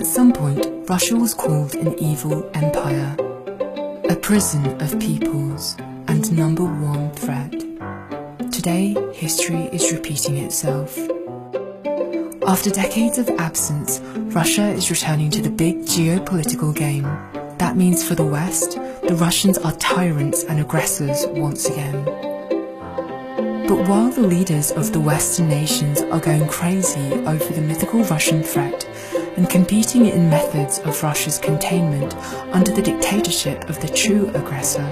some point, Russia was called an evil empire, a prison of peoples, and #1 threat. Today, history is repeating itself. After decades of absence, Russia is returning to the big geopolitical game. That means for the West, the Russians are tyrants and aggressors once again. But while the leaders of the Western nations are going crazy over the mythical Russian threat and competing in methods of Russia's containment under the dictatorship of the true aggressor,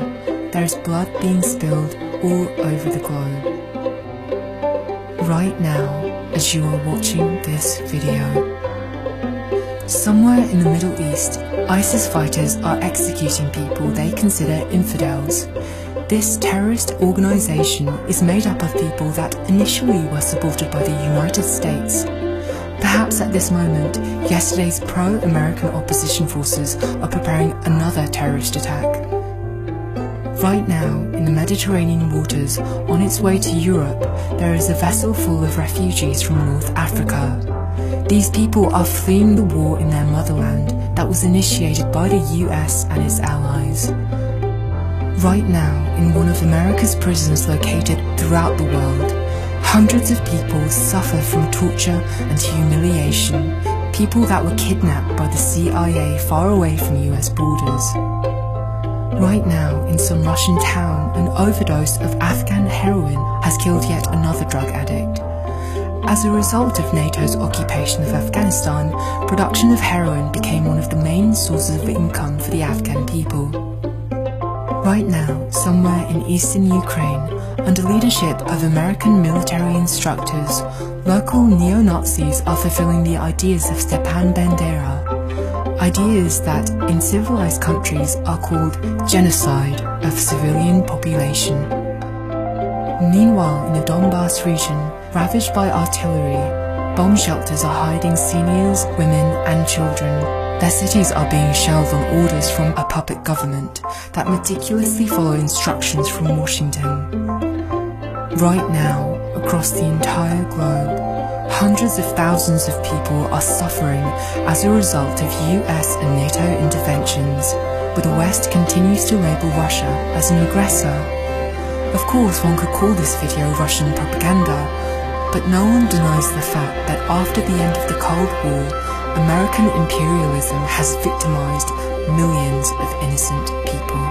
there is blood being spilled all over the globe. Right now, as you are watching this video. Somewhere in the Middle East, ISIS fighters are executing people they consider infidels. This terrorist organisation is made up of people that initially were supported by the United States. Perhaps at this moment, yesterday's pro-American opposition forces are preparing another terrorist attack. Right now, in the Mediterranean waters, on its way to Europe, there is a vessel full of refugees from North Africa. These people are fleeing the war in their motherland that was initiated by the US and its allies. Right now, in one of America's prisons located throughout the world, hundreds of people suffer from torture and humiliation, people that were kidnapped by the CIA far away from US borders. Right now, in some Russian town, an overdose of Afghan heroin has killed yet another drug addict. As a result of NATO's occupation of Afghanistan, production of heroin became one of the main sources of income for the Afghan people. Right now, somewhere in eastern Ukraine, under leadership of American military instructors, local neo-Nazis are fulfilling the ideas of Stepan Bandera. Ideas that, in civilized countries, are called genocide of civilian population. Meanwhile, in the Donbass region, ravaged by artillery, bomb shelters are hiding seniors, women and children. Their cities are being shelled on orders from a puppet government that meticulously follow instructions from Washington. Right now, across the entire globe, hundreds of thousands of people are suffering as a result of US and NATO interventions, but the West continues to label Russia as an aggressor. Of course, one could call this video Russian propaganda, but no one denies the fact that after the end of the Cold War, American imperialism has victimized millions of innocent people.